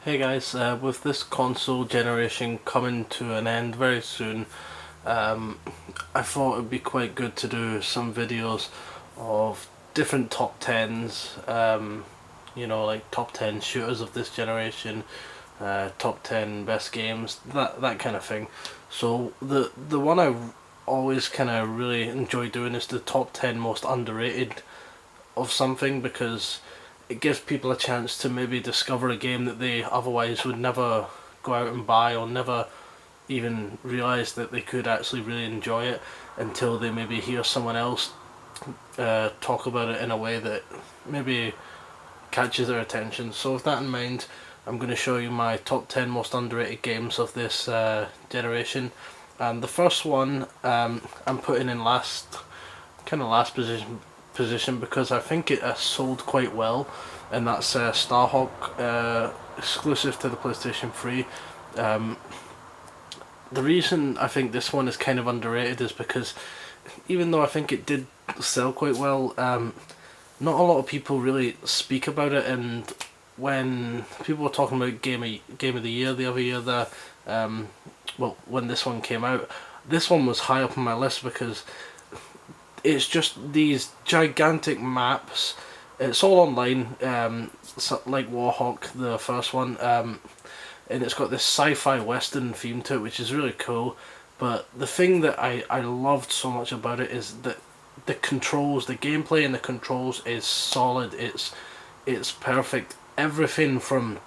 Hey guys, with this console generation coming to an end very soon, um, I thought it would be quite good to do some videos of different top tens, like top 10 shooters of this generation, top 10 best games, that kind of thing. So the one I always kind of really enjoy doing is the top 10 most underrated of something, because it gives people a chance to maybe discover a game that they otherwise would never go out and buy, or never even realize that they could actually really enjoy it until they maybe hear someone else talk about it in a way that maybe catches their attention. So with that in mind, I'm going to show you my top 10 most underrated games of this generation. And the first one I'm putting in last position because I think it sold quite well, and that's Starhawk, exclusive to the PlayStation 3. Um, the reason I think this one is kind of underrated is because even though I think it did sell quite well, not a lot of people really speak about it. And when people were talking about game of the year the other year, when this one came out, this one was high up on my list because it's just these gigantic maps. It's all online, like Warhawk, the first one, and it's got this sci-fi western theme to it, which is really cool. But the thing that I loved so much about it is that the controls, the gameplay and the controls is solid. It's perfect. Everything from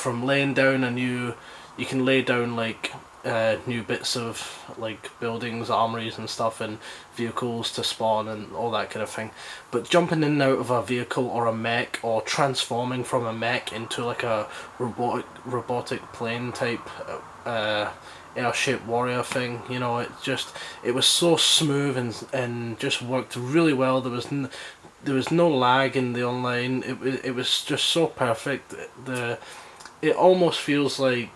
laying down you can lay down like new bits of like buildings, armories and stuff, and vehicles to spawn and all that kind of thing. But jumping in and out of a vehicle or a mech, or transforming from a mech into like a robotic plane type airship warrior thing, it was so smooth and just worked really well. There was no lag in the online. It was just so perfect. It almost feels like,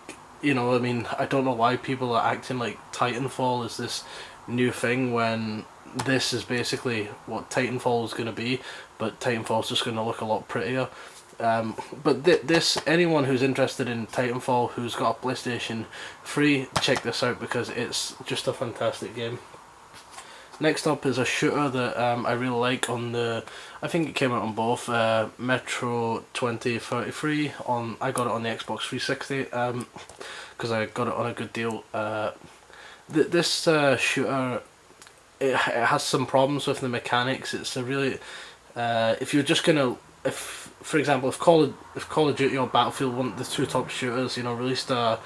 I don't know why people are acting like Titanfall is this new thing when this is basically what Titanfall is going to be, but Titanfall's just going to look a lot prettier. But anyone who's interested in Titanfall who's got a PlayStation 3, check this out because it's just a fantastic game. Next up is a shooter that I really like I think it came out on both, Metro 2033. I got it on the Xbox 360 because I got it on a good deal. This shooter, it has some problems with the mechanics. It's a really, if you're just gonna, if for example, if Call of Duty or Battlefield want the two top shooters, released a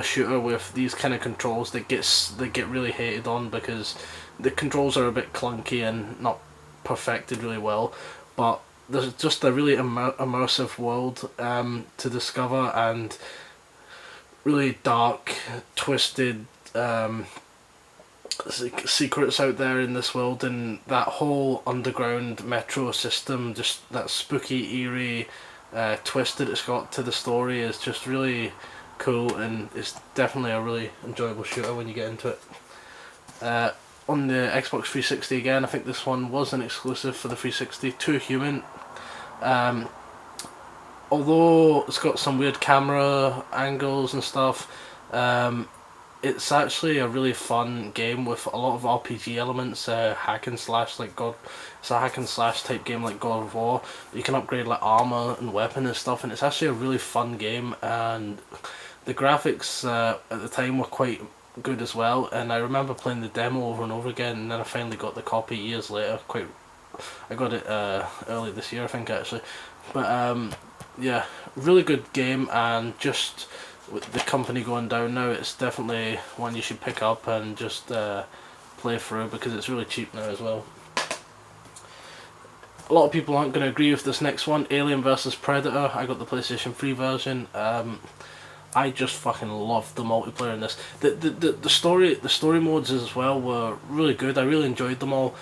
shooter with these kind of controls that get really hated on because the controls are a bit clunky and not perfected really well, but there's just a really immersive world to discover, and really dark, twisted secrets out there in this world, and that whole underground metro system, just that spooky, eerie twist that it's got to the story is just really cool, and it's definitely a really enjoyable shooter when you get into it. On the Xbox 360 again, I think this one was an exclusive for the 360, Too Human. Um, Although it's got some weird camera angles and stuff, it's actually a really fun game with a lot of RPG elements, hack and slash like God. It's a hack and slash type game like God of War. You can upgrade like armor and weapon and stuff, and it's actually a really fun game. And the graphics at the time were quite good as well. And I remember playing the demo over and over again, and then I finally got the copy years later. I got it early this year, I think actually. But yeah, really good game, and just with the company going down now, it's definitely one you should pick up and just play through because it's really cheap now as well. A lot of people aren't going to agree with this next one, Alien vs Predator. I got the PlayStation 3 version. I just fucking loved the multiplayer in this. The story modes as well were really good. I really enjoyed them all.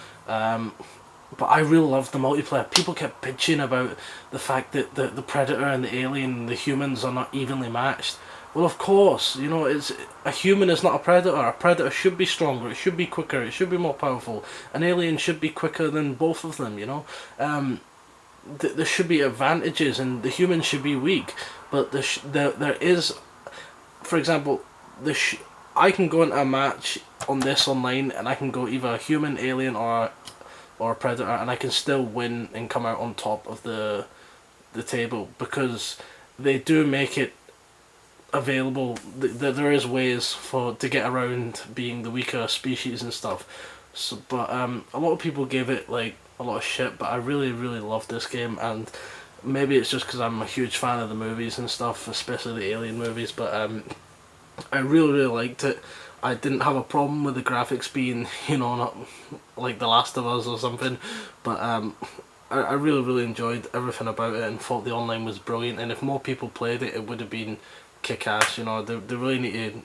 But I really loved the multiplayer. People kept bitching about the fact that the Predator and the Alien, the humans, are not evenly matched. Well, of course, it's a human is not a predator. A predator should be stronger. It should be quicker. It should be more powerful. An alien should be quicker than both of them. There should be advantages, and the human should be weak. but there is, for example, I can go into a match on this online, and I can go either a human, alien, or a predator, and I can still win and come out on top of the table, because they do make it available. There is ways to get around being the weaker species and stuff. So, but a lot of people gave it like a lot of shit, but I really loved this game, and maybe it's just because I'm a huge fan of the movies and stuff, especially the Alien movies. But I really liked it. I didn't have a problem with the graphics being, you know, not like The Last of Us or something, but I really enjoyed everything about it, and thought the online was brilliant. And if more people played it, it would have been kick ass. You know, they really need to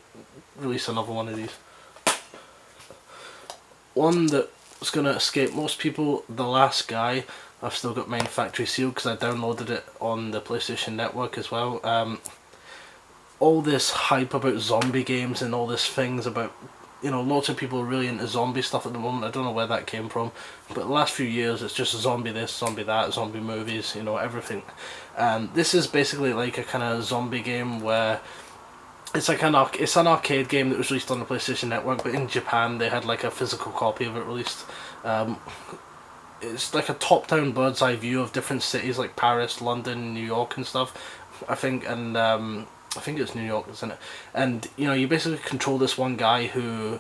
release another one of these. One that's gonna escape most people, The Last Guy. I've still got mine factory sealed because I downloaded it on the PlayStation Network as well. All this hype about zombie games and all this things about, you know, lots of people are really into zombie stuff at the moment. I don't know where that came from, but the last few years it's just zombie this, zombie that, zombie movies, you know, everything. This is basically like a kind of zombie game where it's like it's an arcade game that was released on the PlayStation Network, but in Japan they had like a physical copy of it released. It's like a top-down bird's eye view of different cities like Paris, London, New York and stuff, I think, and I think it's New York, isn't it? And you know, you basically control this one guy who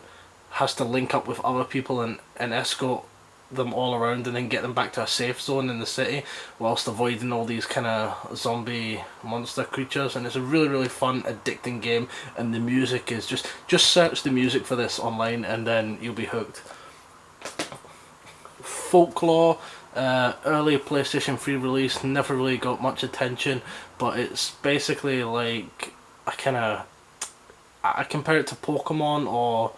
has to link up with other people and escort them all around, and then get them back to a safe zone in the city, whilst avoiding all these kind of zombie monster creatures. And it's a really fun, addicting game, and the music is just search the music for this online and then you'll be hooked. Folklore, early PlayStation 3 release, never really got much attention, but it's basically like I compare it to Pokemon, or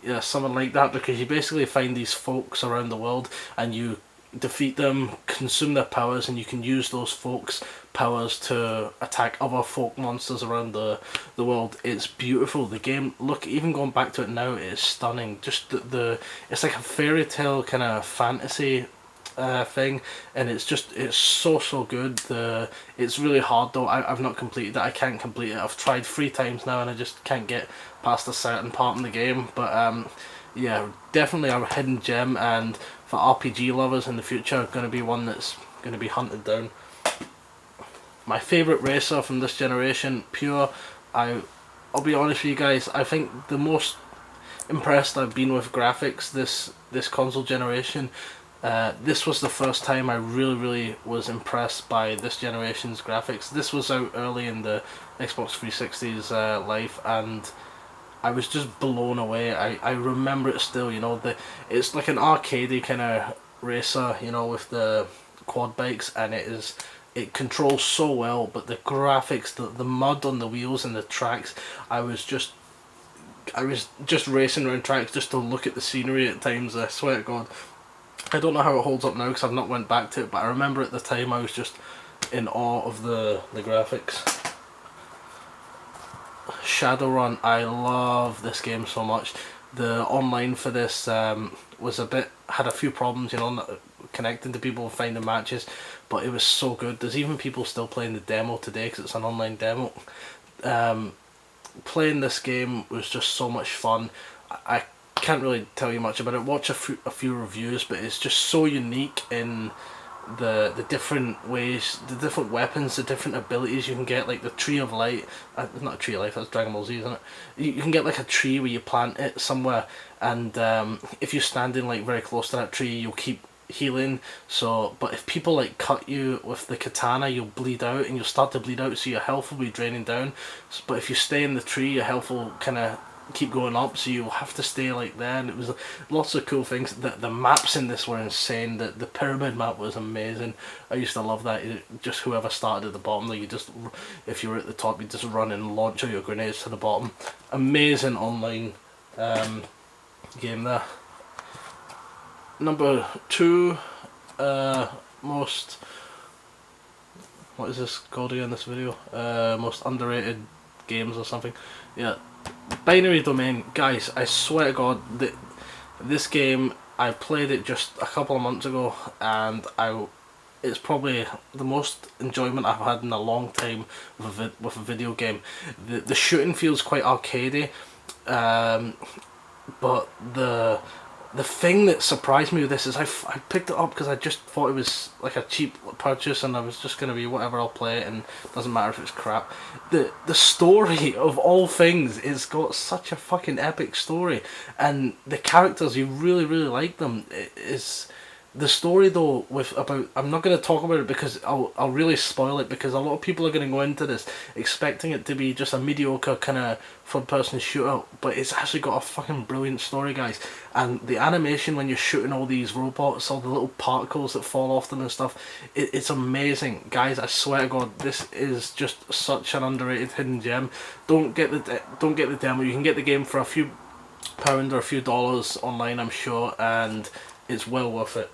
yeah, something like that, because you basically find these folks around the world and you defeat them, consume their powers, and you can use those folks' powers to attack other folk monsters around the world. It's beautiful. The game, look, even going back to it now, it is stunning. Just the it's like a fairy tale kind of fantasy thing, and it's so good. It's really hard though. I've not completed it. I can't complete it. I've tried 3 times now and I just can't get past a certain part in the game. But yeah, definitely a hidden gem, and for RPG lovers in the future, going to be one that's going to be hunted down. My favourite racer from this generation, pure. I'll be honest with you guys. I think the most impressed I've been with graphics this console generation. This was the first time I really was impressed by this generation's graphics. This was out early in the Xbox 360's life, and I was just blown away. I remember it still, you know, it's like an arcadey kind of racer, you know, with the quad bikes, and it controls so well, but the graphics, the mud on the wheels and the tracks, I was just racing around tracks just to look at the scenery at times. I swear to God. I don't know how it holds up now because I've not went back to it, but I remember at the time I was just in awe of the graphics. Shadowrun, I love this game so much. The online for this was had a few problems, you know, not connecting to people and finding matches, but it was so good. There's even people still playing the demo today because it's an online demo. Playing this game was just so much fun. I can't really tell you much about it. Watch a few reviews, but it's just so unique in the different ways, the different weapons, the different abilities you can get, like the Tree of Light. Not a Tree of Life, that's Dragon Ball Z, isn't it? You can get like a tree where you plant it somewhere, and if you're standing like very close to that tree, you'll keep healing. So, but if people like cut you with the katana, you'll bleed out, and you'll start to bleed out, so your health will be draining down. But if you stay in the tree, your health will kind of keep going up, so you'll have to stay like there. And it was lots of cool things. The maps in this were insane. The pyramid map was amazing. I used to love that. Just whoever started at the bottom, like, if you were at the top, you just run and launch all your grenades to the bottom. Amazing online game there. Number 2 most, what is this called again, this video? Most underrated games or something. Yeah, Binary Domain. Guys, I swear to God, this game, I played it just a couple of months ago, and it's probably the most enjoyment I've had in a long time with a video game. The shooting feels quite arcadey, um, but the thing that surprised me with this is I picked it up because I just thought it was like a cheap purchase and I was just gonna be whatever, I'll play it and it doesn't matter if it's crap. The story of all things is got such a fucking epic story, and the characters, you really like them. It is the story though, with about, I'm not going to talk about it because I'll really spoil it, because a lot of people are going to go into this expecting it to be just a mediocre kind of third person shooter, but it's actually got a fucking brilliant story, guys. And the animation when you're shooting all these robots, all the little particles that fall off them and stuff, it's amazing, guys. I swear to God, this is just such an underrated hidden gem. Don't get the demo. You can get the game for a few pound or a few dollars online, I'm sure, and it's well worth it.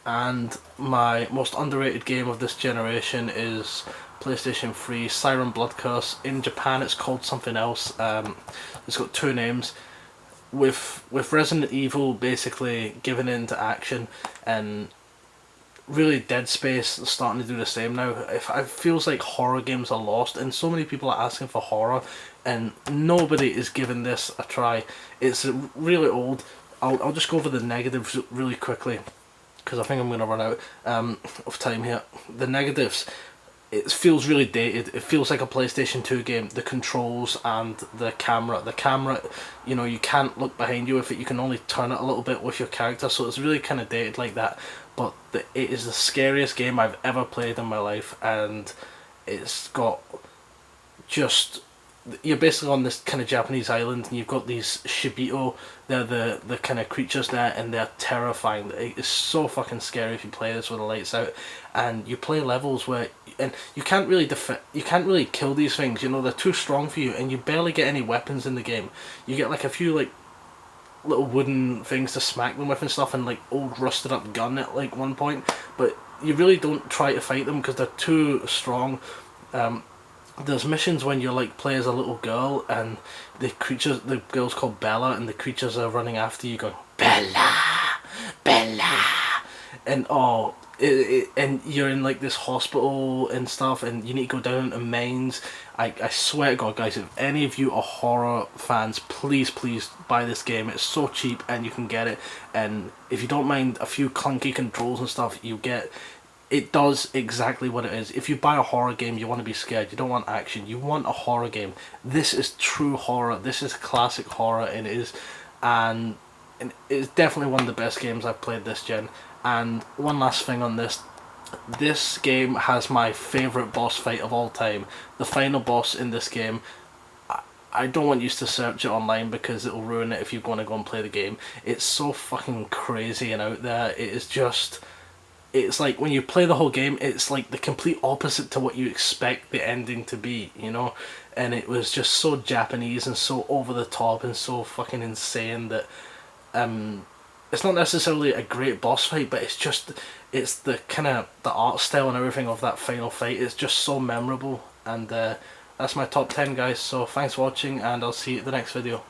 And my most underrated game of this generation is PlayStation 3 Siren Blood Curse. In Japan it's called something else. It's got two names. With Resident Evil basically giving into action, and really Dead Space starting to do the same now, it feels like horror games are lost, and so many people are asking for horror and nobody is giving this a try. It's really old. I'll just go over the negatives really quickly, because I think I'm going to run out of time here. The negatives: it feels really dated. It feels like a PlayStation 2 game. The controls and the camera, you know, you can't look behind you with it. You can only turn it a little bit with your character, so it's really kind of dated like that. But it is the scariest game I've ever played in my life, and it's got just, you're basically on this kind of Japanese island and you've got these shibito. They're the kind of creatures there, and they're terrifying. It's so fucking scary if you play this with the lights out, and you play levels where, and you can't really kill these things, you know, they're too strong for you, and you barely get any weapons in the game. You get like a few like little wooden things to smack them with and stuff, and like old rusted up gun at like one point, but you really don't try to fight them because they're too strong. There's missions when you're like play as a little girl, and the girl's called Bella, and the creatures are running after you going Bella, Bella, and and you're in like this hospital and stuff, and you need to go down into mines. I swear to God, guys, if any of you are horror fans, please buy this game. It's so cheap and you can get it, and if you don't mind a few clunky controls and stuff, it does exactly what it is. If you buy a horror game, you want to be scared. You don't want action. You want a horror game. This is true horror. This is classic horror, and and it's definitely one of the best games I've played this gen. And one last thing on this. This game has my favourite boss fight of all time. The final boss in this game, I don't want you to search it online because it'll ruin it if you're going to go and play the game. It's so fucking crazy and out there. It is just... It's like when you play the whole game, it's like the complete opposite to what you expect the ending to be, you know? And it was just so Japanese and so over the top and so fucking insane that it's not necessarily a great boss fight, but it's the kind of the art style and everything of that final fight. It's just so memorable, and that's my top 10, guys. So thanks for watching, and I'll see you at the next video.